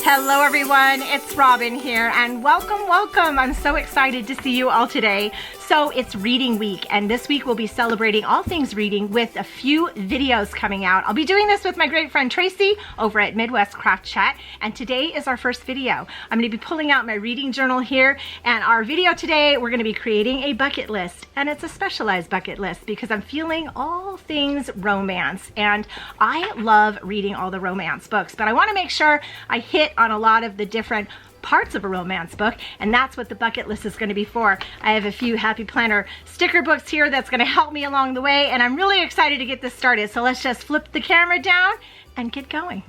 Hello everyone, it's Robin here and welcome. I'm so excited to see you all today. So it's reading week and this week we'll be celebrating all things reading with a few videos coming out. I'll be doing this with my great friend Tracie over at Midwest Craft Chat, and today is our first video. I'm going to be pulling out my reading journal here, and our video today we're going to be creating a bucket list, and it's a specialized bucket list because I'm feeling all things romance, and I love reading all the romance books, but I want to make sure I hit on a lot of the different parts of a romance book, and that's what the bucket list is going to be for. I have a few Happy Planner sticker books here that's going to help me along the way, and I'm really excited to get this started. So let's just flip the camera down and get going.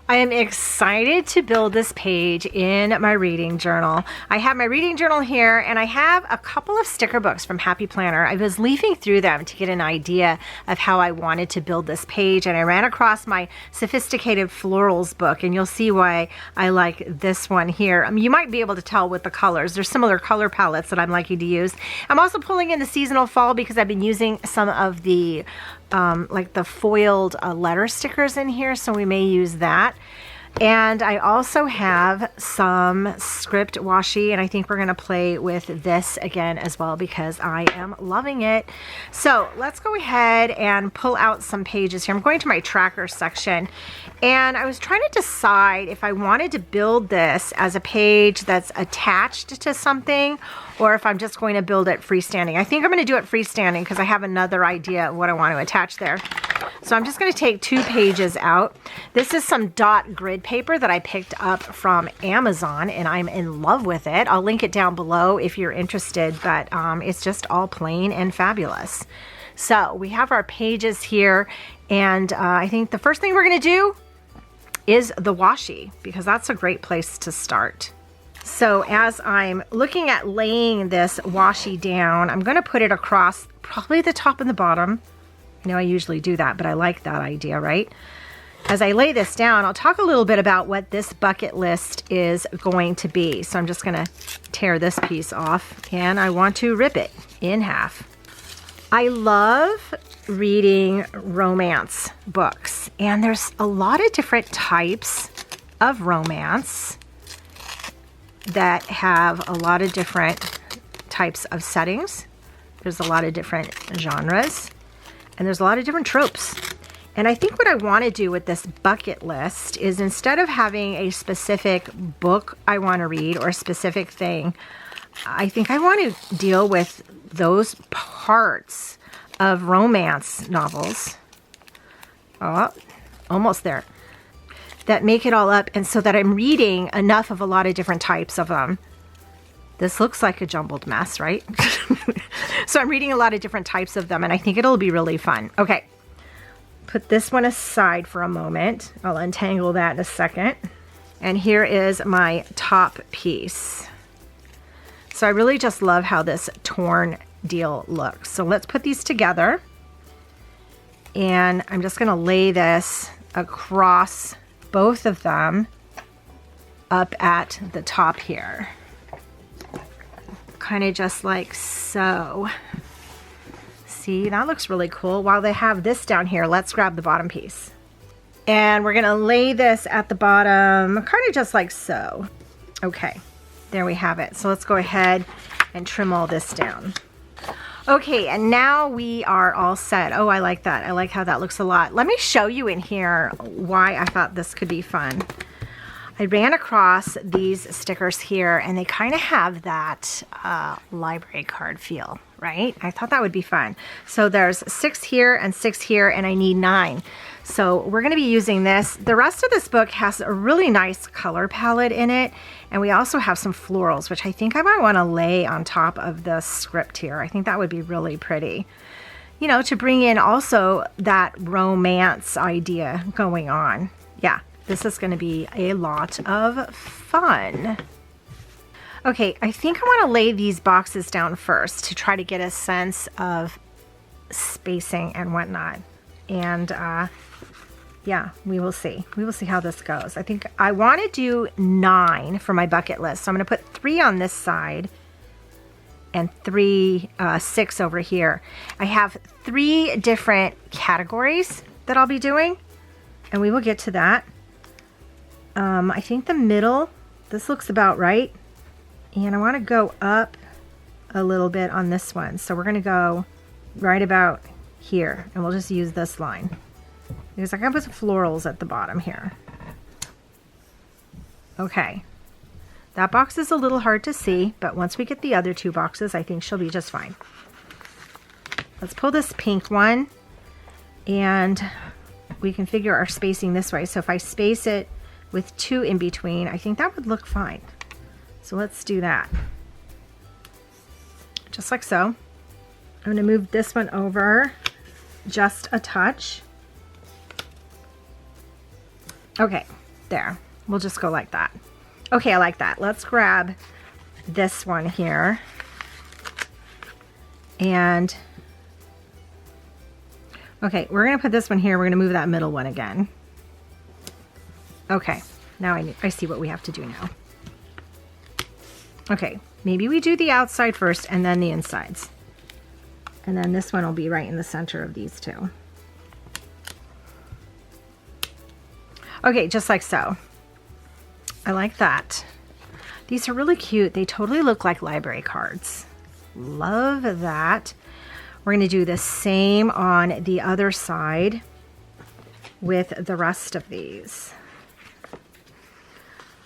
I am excited to build this page in my reading journal. I have my reading journal here, and I have a couple of sticker books from Happy Planner. I was leafing through them to get an idea of how I wanted to build this page, and I ran across my Sophisticated Florals book, and you'll see why I like this one here. You might be able to tell with the colors. There's similar color palettes that I'm liking to use. I'm also pulling in the seasonal fall because I've been using some of the like the foiled letter stickers in here, so we may use that. And I also have some script washi, and I think we're going to play with this again as well because I am loving it. So let's go ahead and pull out some pages here. I'm going to my tracker section, and I was trying to decide if I wanted to build this as a page that's attached to something or if I'm just going to build it freestanding. I think I'm going to do it freestanding because I have another idea of what I want to attach there. So I'm just going to take 2 pages out. This is some dot grid paper that I picked up from Amazon, and I'm in love with it. I'll link it down below if you're interested, but it's just all plain and fabulous. So we have our pages here, and I think the first thing we're going to do is the washi, because that's a great place to start. So as I'm looking at laying this washi down, I'm going to put it across probably the top and the bottom. I know I usually do that, but I like that idea, right? As I lay this down, I'll talk a little bit about what this bucket list is going to be. So I'm just going to tear this piece off, and I want to rip it in half. I love reading romance books, and there's a lot of different types of romance that have a lot of different types of settings. There's a lot of different genres, and there's a lot of different tropes. And I think what I want to do with this bucket list is, instead of having a specific book I want to read or a specific thing, I think I want to deal with those parts of romance novels, almost there, that make it all up, and so that I'm reading enough of a lot of different types of them. This looks like a jumbled mess, right? So I'm reading a lot of different types of them, and I think it'll be really fun. Okay, put this one aside for a moment. I'll untangle that in a second. And here is my top piece. So I really just love how this torn deal looks. So let's put these together. And I'm just going to lay this across both of them up at the top here. Kind of just like so. See, that looks really cool. While they have this down here, let's grab the bottom piece. And we're gonna lay this at the bottom, kind of just like so. Okay, there we have it. So let's go ahead and trim all this down. Okay, and now we are all set. Oh, I like that. I like how that looks a lot. Let me show you in here why I thought this could be fun. I ran across these stickers here, and they kind of have that library card feel, right? I thought that would be fun. So there's 6 here and 6 here, and I need 9. So we're going to be using this. The rest of this book has a really nice color palette in it, and we also have some florals, which I think I might want to lay on top of the script here. I think that would be really pretty. You know, to bring in also that romance idea going on. Yeah. This is going to be a lot of fun. Okay, I think I want to lay these boxes down first to try to get a sense of spacing and whatnot. And yeah, we will see. We will see how this goes. I think I want to do 9 for my bucket list. So I'm going to put 3 on this side and 6 over here. I have 3 different categories that I'll be doing, and we will get to that. I think the middle, this looks about right. And I want to go up a little bit on this one. So we're going to go right about here, and we'll just use this line because I can put some florals at the bottom here. Okay. That box is a little hard to see, but once we get the other two boxes, I think she'll be just fine. Let's pull this pink one, and we can figure our spacing this way. So if I space it with 2 in between, I think that would look fine. So let's do that. Just like so. I'm going to move this one over just a touch. Okay, there. We'll just go like that. Okay, I like that. Let's grab this one here. And, okay, we're going to put this one here. We're going to move that middle one again. Okay, now I see what we have to do now. Okay, maybe we do the outside first and then the insides. And then this one will be right in the center of these two. Okay, just like so. I like that. These are really cute. They totally look like library cards. Love that. We're going to do the same on the other side with the rest of these.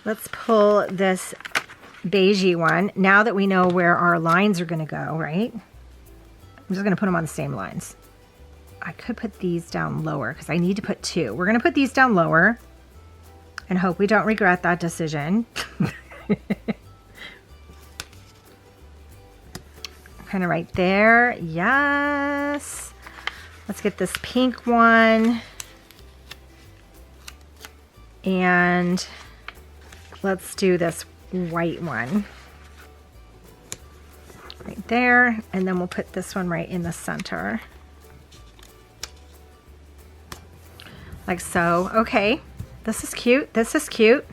Let's pull this beigey one. Now that we know where our lines are going to go, right? I'm just going to put them on the same lines. I could put these down lower because I need to put 2. We're going to put these down lower and hope we don't regret that decision. Kind of right there. Yes. Let's get this pink one. And let's do this white one. Right there. And then we'll put this one right in the center. Like so. Okay. This is cute. This is cute.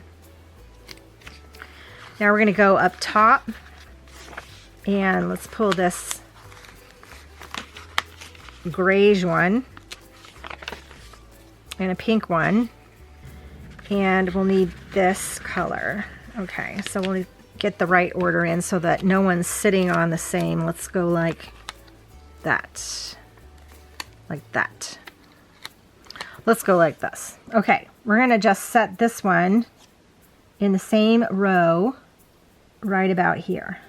Now we're going to go up top. And let's pull this grayish one and a pink one, and we'll need this color. Okay, so we'll get the right order in so that no one's sitting on the same. Let's go like that, like that. Let's go like this. Okay, we're gonna just set this one in the same row right about here.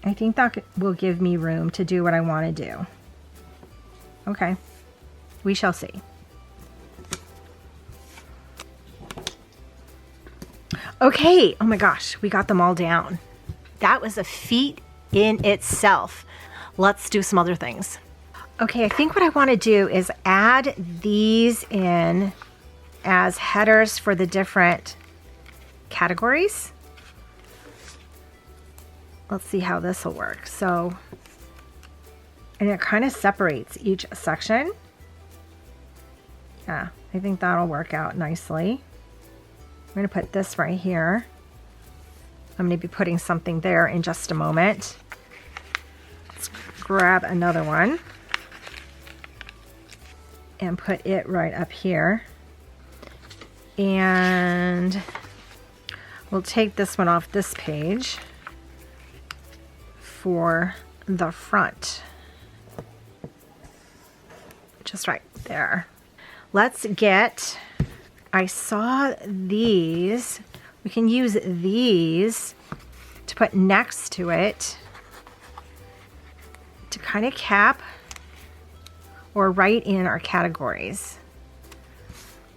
I think that will give me room to do what I want to do. Okay, we shall see. Okay, oh my gosh, we got them all down. That was a feat in itself. Let's do some other things. Okay, I think what I want to do is add these in as headers for the different categories. Let's see how this will work. So, and it kind of separates each section. Yeah, I think that'll work out nicely. I'm going to put this right here. I'm going to be putting something there in just a moment. Let's grab another one and put it right up here. And we'll take this one off this page for the front. Just right there. Let's get, I saw these, we can use these to put next to it to kind of cap or write in our categories.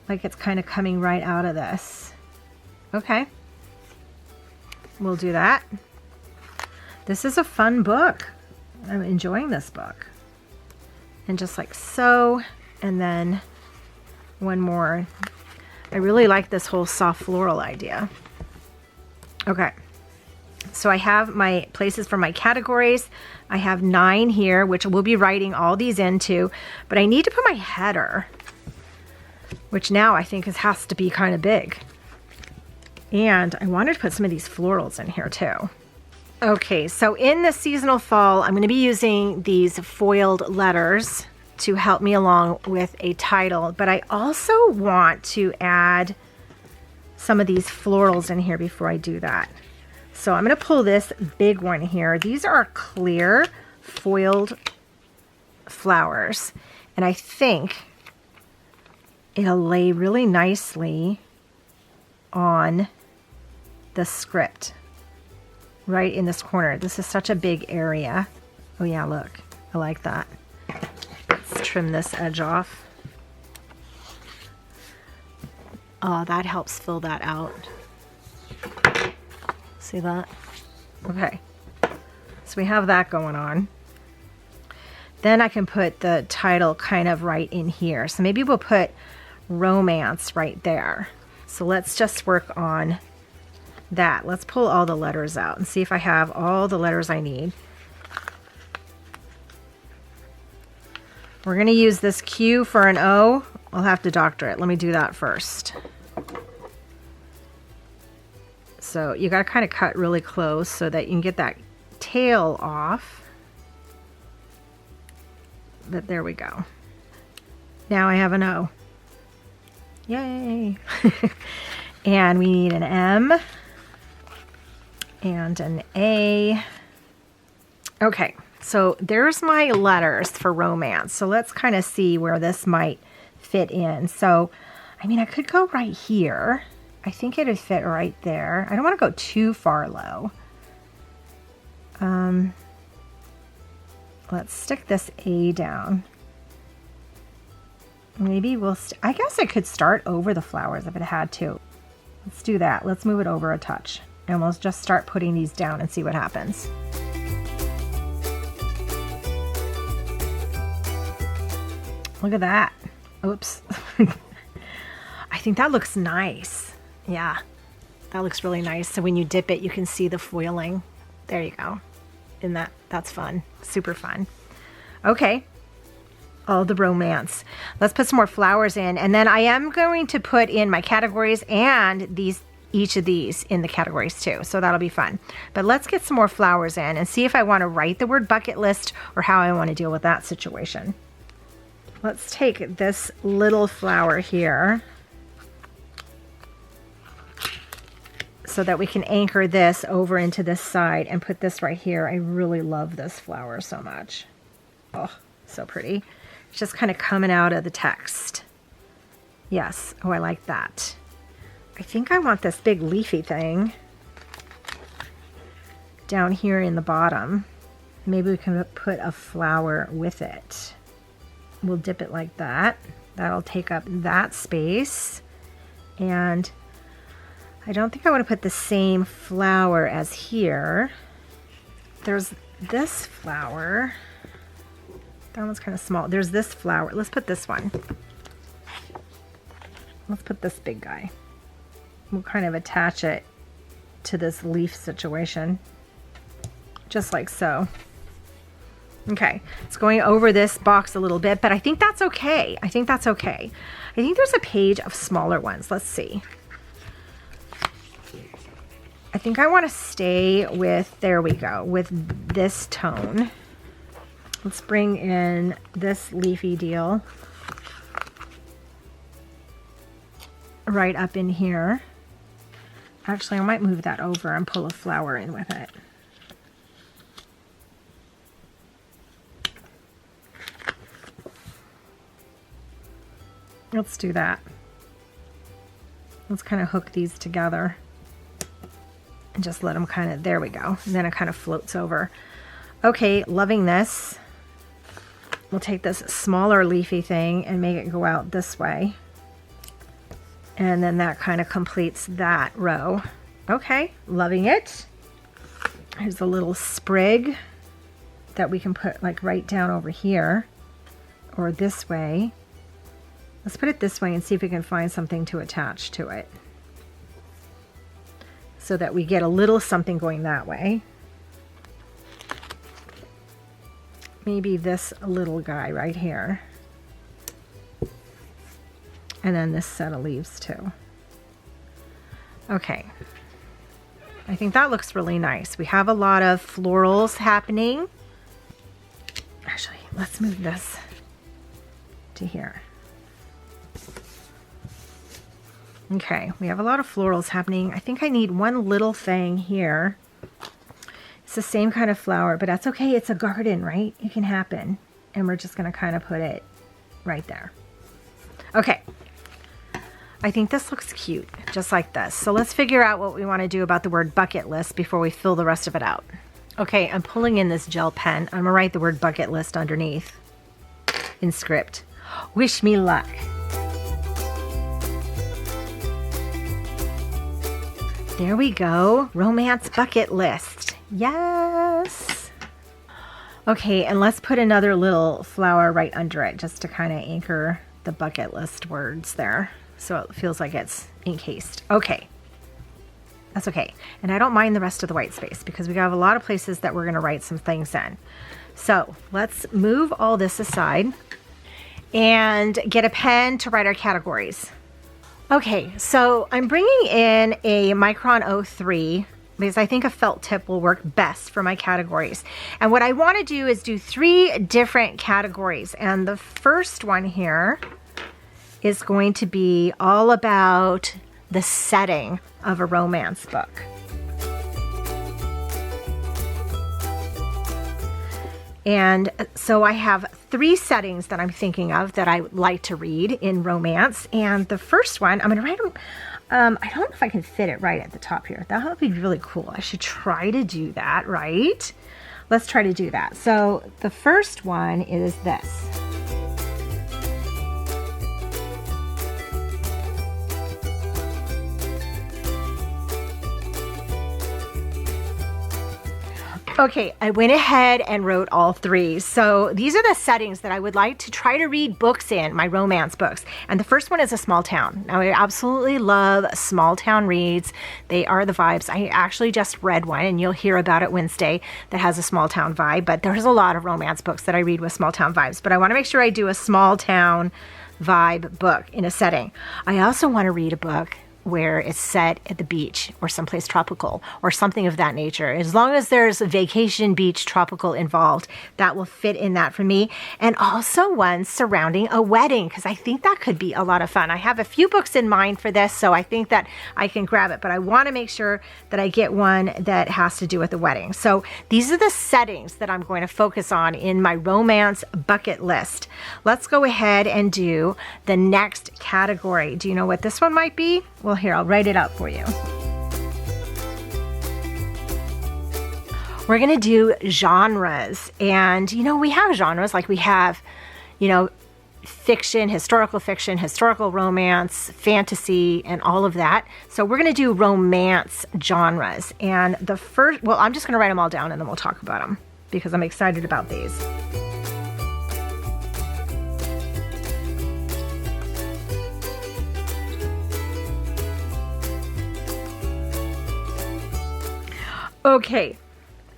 Like it's kind of coming right out of this. Okay, we'll do that. This is a fun book. I'm enjoying this book. And just like so, and then one more. I really like this whole soft floral idea. Okay, so I have my places for my categories. I have 9 here, which we'll be writing all these into, but I need to put my header, which now I think has to be kind of big. And I wanted to put some of these florals in here too. Okay, so in the seasonal fall, I'm going to be using these foiled letters to help me along with a title, but I also want to add some of these florals in here before I do that. So I'm going to pull this big one here. These are clear foiled flowers, and I think it'll lay really nicely on the script right in this corner. This is such a big area. Oh yeah, look, I like that. Let's trim this edge off. Oh, that helps fill that out. See that? Okay, so we have that going on. Then I can put the title kind of right in here. So maybe we'll put romance right there. So let's just work on that. Let's pull all the letters out and see if I have all the letters I need. We're going to use this Q for an O. I'll have to doctor it. Let me do that first. So you got to kind of cut really close so that you can get that tail off. But there we go. Now I have an O. Yay! And we need an M and an A. Okay, so there's my letters for romance. So let's kind of see where this might fit in. So, I mean, I could go right here. I think it'd fit right there. I don't want to go too far low. Let's stick this A down. Maybe we'll, I guess I could start over the flowers if it had to. Let's do that. Let's move it over a touch. And we'll just start putting these down and see what happens. Look at that. Oops. I think that looks nice. Yeah, that looks really nice. So when you dip it, you can see the foiling. There you go. And that's fun. Super fun. Okay. All the romance. Let's put some more flowers in. And then I am going to put in my categories and each of these in the categories too. So that'll be fun. But let's get some more flowers in and see if I want to write the word bucket list or how I want to deal with that situation. Let's take this little flower here so that we can anchor this over into this side and put this right here. I really love this flower so much. Oh, so pretty. It's just kind of coming out of the text. Yes. Oh, I like that. I think I want this big leafy thing down here in the bottom. Maybe we can put a flower with it. We'll dip it like that. That'll take up that space. And I don't think I want to put the same flower as here. There's this flower. That one's kind of small. There's this flower. Let's put this one. Let's put this big guy. We'll kind of attach it to this leaf situation. Just like so. Okay, it's going over this box a little bit, but I think that's okay. I think that's okay. I think there's a page of smaller ones. Let's see. I think I want to stay with, there we go, with this tone. Let's bring in this leafy deal right up in here. Actually, I might move that over and pull a flower in with it. Let's do that. Let's kind of hook these together and just let them kind of, there we go. And then it kind of floats over. Okay, loving this. We'll take this smaller leafy thing and make it go out this way. And then that kind of completes that row. Okay, loving it. Here's a little sprig that we can put like right down over here or this way. Let's put it this way and see if we can find something to attach to it so that we get a little something going that way. Maybe this little guy right here. And then this set of leaves too. Okay. I think that looks really nice. We have a lot of florals happening. Actually, let's move this to here. Okay, we have a lot of florals happening. I think I need one little thing here. It's the same kind of flower, but that's okay. It's a garden, right? It can happen. And we're just going to kind of put it right there. Okay. I think this looks cute, just like this. So let's figure out what we want to do about the word bucket list before we fill the rest of it out. Okay, I'm pulling in this gel pen. I'm going to write the word bucket list underneath in script. Wish me luck. There we go. Romance bucket list. Yes. Okay, and let's put another little flower right under it just to kind of anchor the bucket list words there. So it feels like it's encased. Okay. That's okay. And I don't mind the rest of the white space because we have a lot of places that we're going to write some things in. So let's move all this aside and get a pen to write our categories. Okay, so I'm bringing in a Micron 03 because I think a felt tip will work best for my categories. And what I want to do is do 3 different categories. And the first one here is going to be all about the setting of a romance book. And so I have 3 settings that I'm thinking of that I like to read in romance. And the first one, I'm going to write them. I don't know if I can fit it right at the top here. That would be really cool. I should try to do that, right? Let's try to do that. So the first one is this. Okay, I went ahead and wrote all 3. So these are the settings that I would like to try to read books in, my romance books. And the first one is a small town. Now, I absolutely love small town reads. They are the vibes. I actually just read one, and you'll hear about it Wednesday, that has a small town vibe. But there's a lot of romance books that I read with small town vibes. But I want to make sure I do a small town vibe book in a setting. I also want to read a book where it's set at the beach or someplace tropical or something of that nature. As long as there's a vacation, beach, tropical involved, that will fit in that for me. And also one surrounding a wedding, because I think that could be a lot of fun. I have a few books in mind for this, so I think that I can grab it, but I want to make sure that I get one that has to do with the wedding. So these are the settings that I'm going to focus on in my romance bucket list. Let's go ahead and do the next category. Do you know what this one might be? Well, here, I'll write it out for you. We're going to do genres. And, you know, we have genres like we have, you know, fiction, historical romance, fantasy, and all of that. So we're going to do romance genres. And the first, well, I'm just going to write them all down and then we'll talk about them because I'm excited about these. Okay,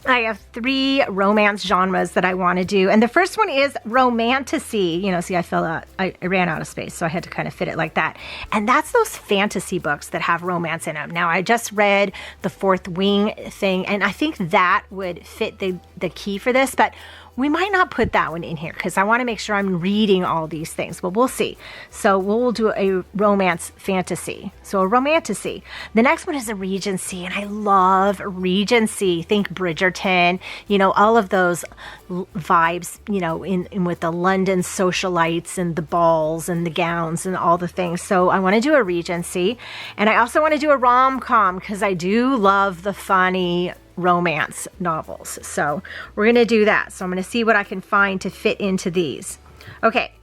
I have 3 romance genres that I want to do. And the first one is romantasy. You know, see, I ran out of space, so I had to kind of fit it like that. And that's those fantasy books that have romance in them. Now, I just read the Fourth Wing thing, and I think that would fit the key for this, but we might not put that one in here because I want to make sure I'm reading all these things, but we'll see. So we'll do a romance fantasy. So a romantasy. The next one is a regency, and I love regency. Think Bridgerton, you know, all of those vibes, you know, in with the London socialites and the balls and the gowns and all the things. So I want to do a regency, and I also want to do a rom-com because I do love the funny romance novels. So we're going to do that. So I'm going to see what I can find to fit into these. Okay,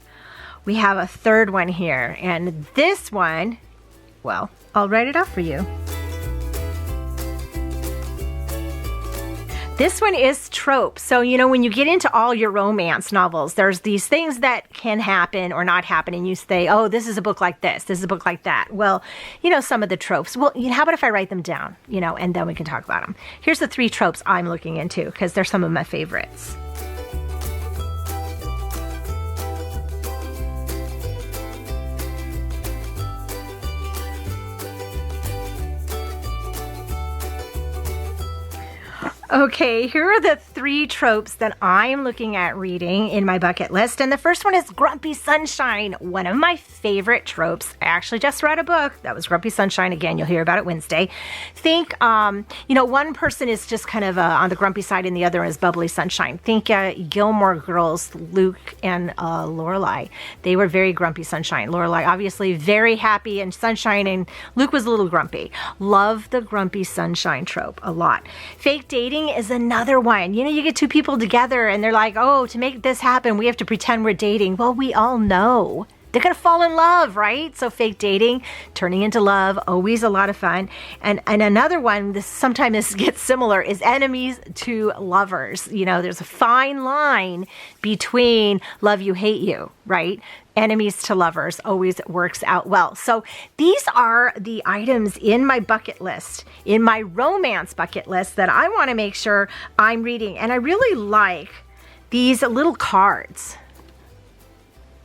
we have a third one here, and this one, well, I'll write it up for you. This one is trope. So, you know, when you get into all your romance novels, there's these things that can happen or not happen, and you say, oh, this is a book like this is a book like that. Well, you know, some of the tropes. Well, you know, how about if I write them down, you know, and then we can talk about them. Here's the 3 tropes I'm looking into because they're some of my favorites. Okay, here are the 3 tropes that I'm looking at reading in my bucket list. And the first one is Grumpy Sunshine, one of my favorite tropes. I actually just read a book that was Grumpy Sunshine. Again, you'll hear about it Wednesday. Think, you know, one person is just kind of on the grumpy side and the other is bubbly sunshine. Think Gilmore Girls, Luke and Lorelai. They were very grumpy sunshine. Lorelai obviously very happy and sunshine, and Luke was a little grumpy. Love the grumpy sunshine trope a lot. Fake dating is another one. You know, you get 2 people together and they're like, oh, to make this happen, we have to pretend we're dating. Well, we all know they're gonna fall in love, right? So fake dating, turning into love, always a lot of fun. And another one, this sometimes gets similar, is enemies to lovers. You know, there's a fine line between love you, hate you, right? Enemies to lovers always works out well. So these are the items in my bucket list, in my romance bucket list, that I want to make sure I'm reading. And I really like these little cards,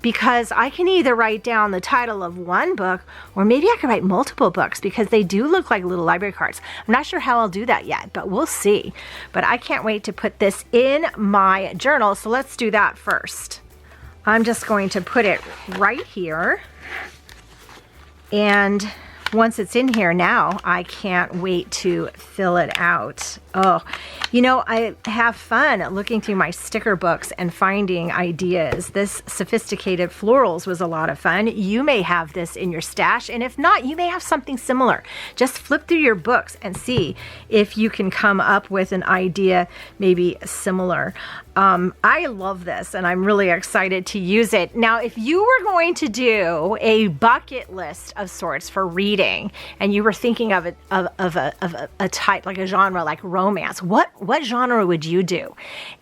because I can either write down the title of one book, or maybe I can write multiple books, because they do look like little library cards. I'm not sure how I'll do that yet, but we'll see. But I can't wait to put this in my journal, so let's do that first. I'm just going to put it right here, and once it's in here now, I can't wait to fill it out. Oh, you know, I have fun looking through my sticker books and finding ideas. This Sophisticated Florals was a lot of fun. You may have this in your stash, and if not, you may have something similar. Just flip through your books and see if you can come up with an idea maybe similar. I love this, and I'm really excited to use it. Now, if you were going to do a bucket list of sorts for reading, and you were thinking of a type, like a genre, like romance, what genre would you do?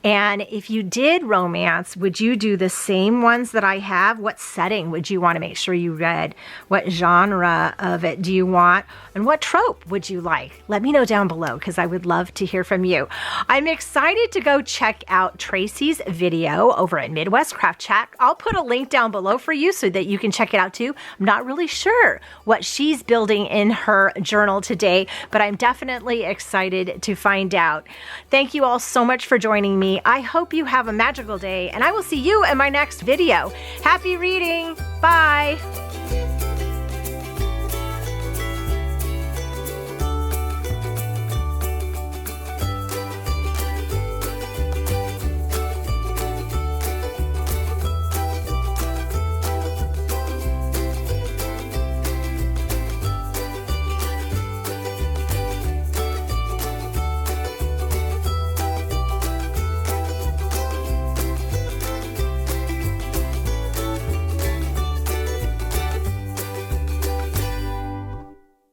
And if you did romance, would you do the same ones that I have? What setting would you want to make sure you read? What genre of it do you want? And what trope would you like? Let me know down below, because I would love to hear from you. I'm excited to go check out Tracie's video over at Midwest Craft Chat. I'll put a link down below for you so that you can check it out too. I'm not really sure what she's building in her journal today, but I'm definitely excited to find out. Thank you all so much for joining me. I hope you have a magical day, and I will see you in my next video. Happy reading. Bye.